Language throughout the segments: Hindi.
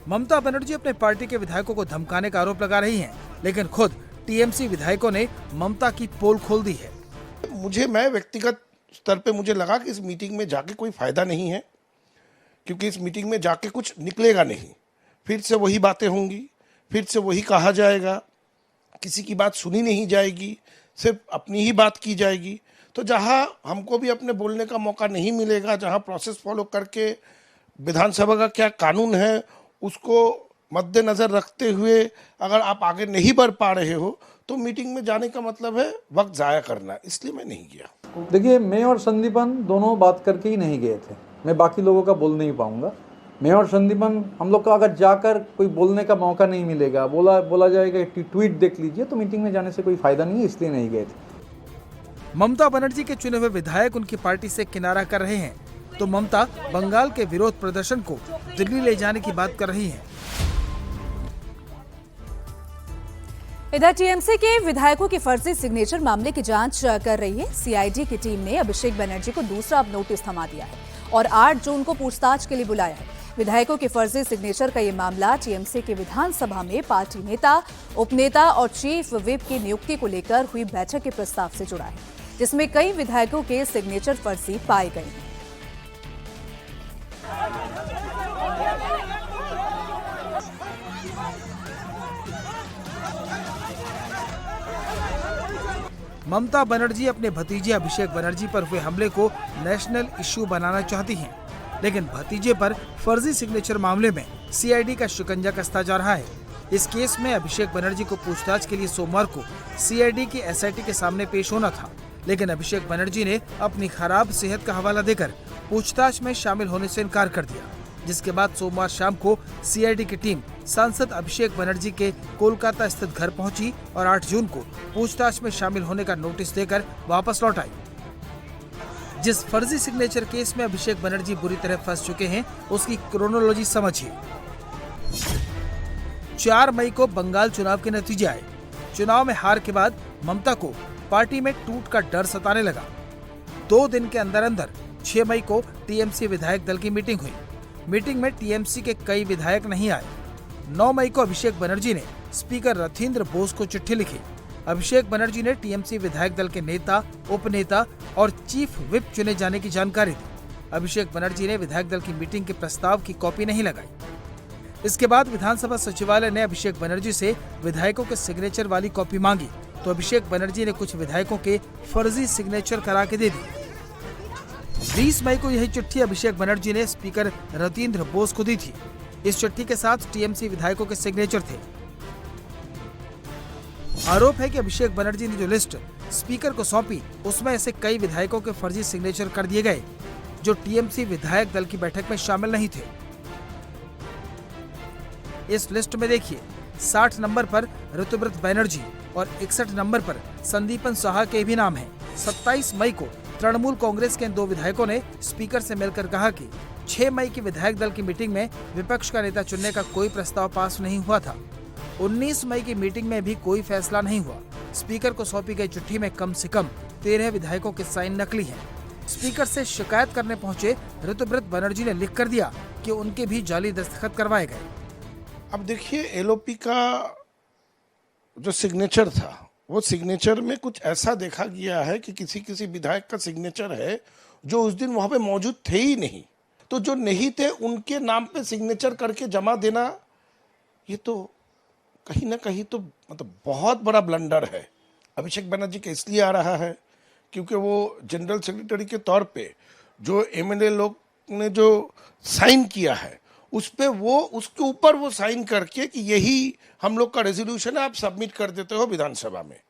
ममता बनर्जी अपने पार्टी के विधायकों को धमकाने का आरोप लगा रही हैं, लेकिन खुद टीएमसी विधायकों ने ममता की पोल खोल दी है। मैं व्यक्तिगत स्तर पे मुझे लगा कि इस मीटिंग में जाके कोई फायदा नहीं है, क्योंकि इस मीटिंग में जाके कुछ निकलेगा नहीं। फिर से वही बातें होंगी, फिर से वही कहा जाएगा, किसी की बात सुनी नहीं जाएगी, सिर्फ अपनी ही बात की जाएगी। तो जहां हमको भी अपने बोलने का मौका नहीं मिलेगा, जहां प्रोसेस फॉलो करके विधानसभा का क्या कानून है उसको मद्देनजर रखते हुए अगर आप आगे नहीं बढ़ पा रहे हो तो मीटिंग में जाने का मतलब है वक्त जाया करना, इसलिए मैं नहीं गया। देखिए, मैं और संदीपन दोनों बात करके ही नहीं गए थे। मैं बाकी लोगों का बोल नहीं पाऊंगा। मैं और संदीपन, हम लोग का अगर जाकर कोई बोलने का मौका नहीं मिलेगा, बोला जाएगा ट्वीट देख लीजिए, तो मीटिंग में जाने से कोई फायदा नहीं है, इसलिए नहीं गए थे। ममता बनर्जी के चुने हुए विधायक उनकी पार्टी से किनारा कर रहे हैं, तो ममता बंगाल के विरोध प्रदर्शन को दिल्ली ले जाने की बात कर रही हैं। इधर टीएमसी के विधायकों की फर्जी सिग्नेचर मामले की जांच कर रही है सीआईडी की टीम ने अभिषेक बनर्जी को दूसरा अब नोटिस थमा दिया है और 8 जून को पूछताछ के लिए बुलाया है। विधायकों के फर्जी सिग्नेचर का ये मामला टीएमसी के विधानसभा में पार्टी नेता, उपनेता और चीफ व्हिप की नियुक्ति को लेकर हुई बैठक के प्रस्ताव से जुड़ा है, जिसमें कई विधायकों के सिग्नेचर फर्जी पाए गए हैं। ममता बनर्जी अपने भतीजे अभिषेक बनर्जी पर हुए हमले को नेशनल इश्यू बनाना चाहती हैं, लेकिन भतीजे पर फर्जी सिग्नेचर मामले में सीआईडी का शिकंजा कसता जा रहा है। इस केस में अभिषेक बनर्जी को पूछताछ के लिए सोमवार को सीआईडी की एसआईटी के सामने पेश होना था, लेकिन अभिषेक बनर्जी ने अपनी खराब सेहत का हवाला देकर पूछताछ में शामिल होने से इनकार कर दिया, जिसके बाद सोमवार शाम को सीआईडी की टीम सांसद अभिषेक बनर्जी के कोलकाता स्थित घर पहुंची और 8 जून को पूछताछ में शामिल होने का नोटिस देकर वापस लौट आई। जिस फर्जी सिग्नेचर केस में अभिषेक बनर्जी बुरी तरह फंस चुके हैं, उसकी क्रोनोलॉजी समझिए। 4 मई को बंगाल चुनाव के नतीजे आए। चुनाव में हार के बाद ममता को पार्टी में टूट का डर सताने लगा। 2 दिन के अंदर अंदर 6 मई को टीएमसी विधायक दल की मीटिंग हुई। मीटिंग में टीएमसी के कई विधायक नहीं आए। 9 मई को अभिषेक बनर्जी ने स्पीकर रथिंद्र बोस को चिट्ठी लिखी। अभिषेक बनर्जी ने टीएमसी विधायक दल के नेता, उपनेता और चीफ व्हिप चुने जाने की जानकारी दी। अभिषेक बनर्जी ने विधायक दल की मीटिंग के प्रस्ताव की कॉपी नहीं लगाई। इसके बाद विधानसभा सचिवालय ने अभिषेक बनर्जी से विधायकों के सिग्नेचर वाली कॉपी मांगी, तो अभिषेक बनर्जी ने कुछ विधायकों के फर्जी सिग्नेचर करा के दे दी। 20 मई को यही चिट्ठी अभिषेक बनर्जी ने स्पीकर रथिंद्र बोस को दी थी। इस चिट्ठी के साथ टीएमसी विधायकों के सिग्नेचर थे। आरोप है कि अभिषेक बनर्जी ने जो लिस्ट स्पीकर को सौंपी, उसमें ऐसे कई विधायकों के फर्जी सिग्नेचर कर दिए गए जो टीएमसी विधायक दल की बैठक में शामिल नहीं थे। इस लिस्ट में देखिए, 60 नंबर पर ऋतुव्रत बनर्जी और 61 नंबर पर संदीपन साहा के भी नाम हैं। 27 मई को तृणमूल कांग्रेस के 2 विधायकों ने स्पीकर से मिलकर कहा कि 6 मई की विधायक दल की मीटिंग में विपक्ष का नेता चुनने का कोई प्रस्ताव पास नहीं हुआ था। 19 मई की मीटिंग में भी कोई फैसला नहीं हुआ। स्पीकर को सौंपी गई चिट्ठी में कम से कम 13 विधायकों के साइन नकली हैं। स्पीकर से शिकायत करने पहुंचे ऋतुव्रत बनर्जी ने लिख कर दिया कि उनके भी जाली दस्तखत करवाए गए। अब देखिए, एलओपी का जो सिग्नेचर था, वो सिग्नेचर में कुछ ऐसा देखा गया है कि किसी विधायक का सिग्नेचर है जो उस दिन वहां पे मौजूद थे ही नहीं। तो जो नहीं थे उनके नाम पे सिग्नेचर करके जमा देना, ये तो कहीं ना कहीं तो मतलब बहुत बड़ा ब्लंडर है। अभिषेक बनर्जी का इसलिए आ रहा है क्योंकि वो जनरल सेक्रेटरी के तौर पे जो एमएलए लोग ने जो साइन किया है, उस पे वो उसके ऊपर वो साइन करके कि यही हम लोग का रेजोल्यूशन है, आप सबमिट कर देते हो विधानसभा में।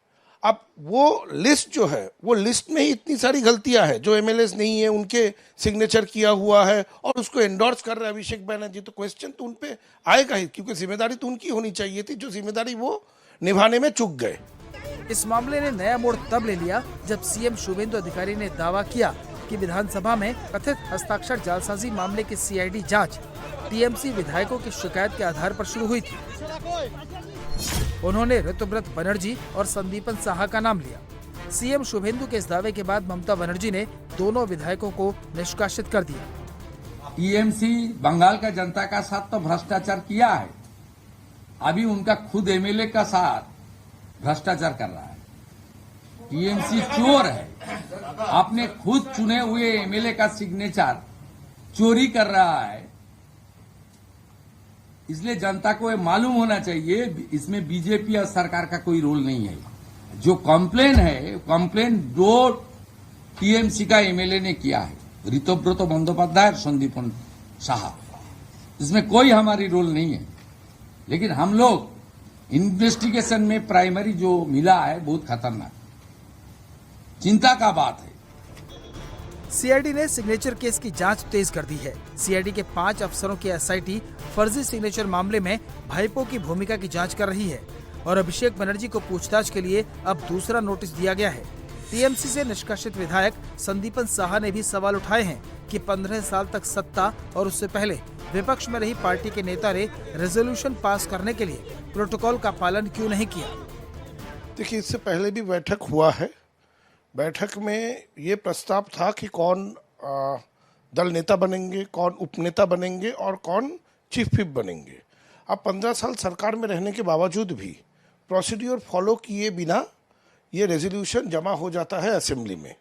अब वो लिस्ट जो है, वो लिस्ट में ही इतनी सारी गलतियां हैं, जो एमएलएस नहीं है उनके सिग्नेचर किया हुआ है और उसको एंडोर्स कर रहे हैं अभिषेक बनर्जी। तो क्वेश्चन तो उन पे आएगा ही, क्योंकि जिम्मेदारी तो उनकी होनी चाहिए थी, जो जिम्मेदारी वो निभाने में चूक गए। इस मामले ने नया मोड़ तब ले लिया जब सीएम शुभेंदु अधिकारी ने दावा किया कि विधानसभा में कथित हस्ताक्षर जालसाजी मामले की सीआईडी जांच टीएमसी विधायकों की शिकायत के आधार पर शुरू हुई थी। उन्होंने ऋतुव्रत बनर्जी और संदीपन साहा का नाम लिया। सीएम शुभेंदु के इस दावे के बाद ममता बनर्जी ने दोनों विधायकों को निष्कासित कर दिया। टीएमसी बंगाल का जनता का साथ तो भ्रष्टाचार किया है, अभी उनका खुद एमएलए का साथ भ्रष्टाचार कर रहा है। टीएमसी चोर है, आपने खुद चुने हुए एमएलए का सिग्नेचर चोरी कर रहा है, इसलिए जनता को ये मालूम होना चाहिए इसमें बीजेपी और सरकार का कोई रोल नहीं है। जो कंप्लेन है, कंप्लेन दो टीएमसी का एमएलए ने किया है, ऋतव्रत बंदोपाध्याय और संदीपन साहा, इसमें कोई हमारी रोल नहीं है। लेकिन हम लोग इन्वेस्टिगेशन में प्राइमरी जो मिला है बहुत खतरनाक, चिंता का बात है। सीआईडी ने सिग्नेचर केस की जांच तेज कर दी है। सीआईडी के 5 अफसरों की एसआईटी फर्जी सिग्नेचर मामले में भाईपो की भूमिका की जांच कर रही है और अभिषेक बनर्जी को पूछताछ के लिए अब दूसरा नोटिस दिया गया है। टीएमसी से निष्कासित विधायक संदीपन साहा ने भी सवाल उठाए हैं कि 15 साल तक सत्ता और उससे पहले विपक्ष में रही पार्टी के नेता ने रेजोल्यूशन पास करने के लिए प्रोटोकॉल का पालन क्यों नहीं किया। देखिए, इससे पहले भी बैठक हुआ है। बैठक में ये प्रस्ताव था कि कौन दल नेता बनेंगे, कौन उपनेता बनेंगे और कौन चीफ व्हिप बनेंगे। अब 15 साल सरकार में रहने के बावजूद भी प्रोसीड्यूर फॉलो किए बिना ये रेजोल्यूशन जमा हो जाता है असेंबली में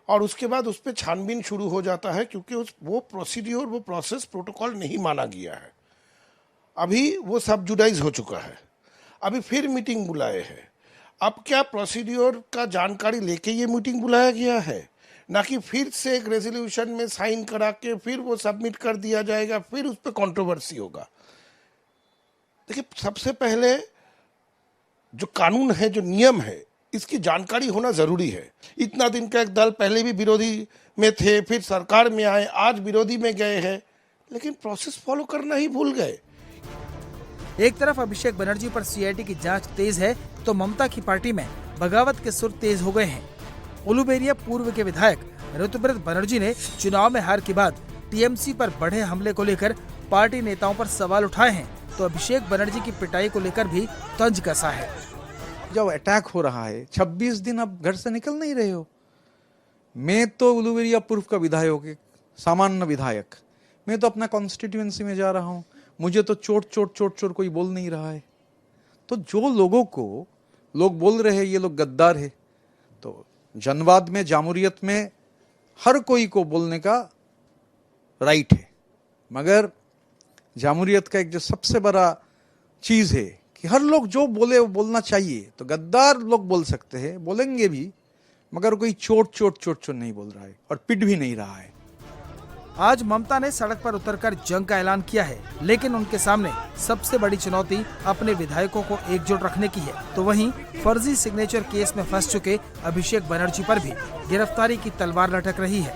और उसके बाद उस पर छानबीन शुरू हो जाता है, क्योंकि वो प्रोसीड्यूर, वो प्रोसेस, प्रोटोकॉल नहीं माना गया है। अभी वो सब जुडाइज हो चुका है, अभी फिर मीटिंग बुलाए हैं। अब क्या प्रोसीड्यूर का जानकारी लेके ये मीटिंग बुलाया गया है, ना कि फिर से एक रेजोल्यूशन में साइन करा के फिर वो सबमिट कर दिया जाएगा, फिर उस पर कंट्रोवर्सी होगा। देखिए, सबसे पहले जो कानून है, जो नियम है, इसकी जानकारी होना जरूरी है। इतना दिन का एक दल पहले भी विरोधी में थे, फिर सरकार में आए, आज विरोधी में गए हैं, लेकिन प्रोसेस फॉलो करना ही भूल गए। एक तरफ अभिषेक बनर्जी पर सीआईडी की जांच तेज है तो ममता की पार्टी में बगावत के सुर तेज हो गए हैं। उलूबेरिया पूर्व के विधायक ऋतव्रत बनर्जी ने चुनाव में हार के बाद टीएमसी पर बढ़े हमले को लेकर पार्टी नेताओं पर सवाल उठाए हैं, तो अभिषेक बनर्जी की पिटाई को लेकर भी तंज कसा है। जब अटैक हो रहा है, 26 दिन आप घर से निकल नहीं रहे हो। मैं तो उलूबेरिया पूर्व का विधायक, एक सामान्य विधायक, मैं तो अपना कॉन्स्टिट्यूएंसी में जा रहा हूँ, मुझे तो चोट कोई बोल नहीं रहा है। तो जो लोगों को लोग बोल रहे हैं ये लोग गद्दार है, तो जनवाद में, जामूरियत में हर कोई को बोलने का राइट है, मगर जामूरियत का एक जो सबसे बड़ा चीज है कि हर लोग जो बोले वो बोलना चाहिए। तो गद्दार लोग बोल सकते हैं, बोलेंगे भी, मगर कोई चोट नहीं बोल रहा है और पिट भी नहीं रहा है। आज ममता ने सड़क पर उतरकर जंग का ऐलान किया है, लेकिन उनके सामने सबसे बड़ी चुनौती अपने विधायकों को एकजुट रखने की है। तो वहीं फर्जी सिग्नेचर केस में फंस चुके अभिषेक बनर्जी पर भी गिरफ्तारी की तलवार लटक रही है।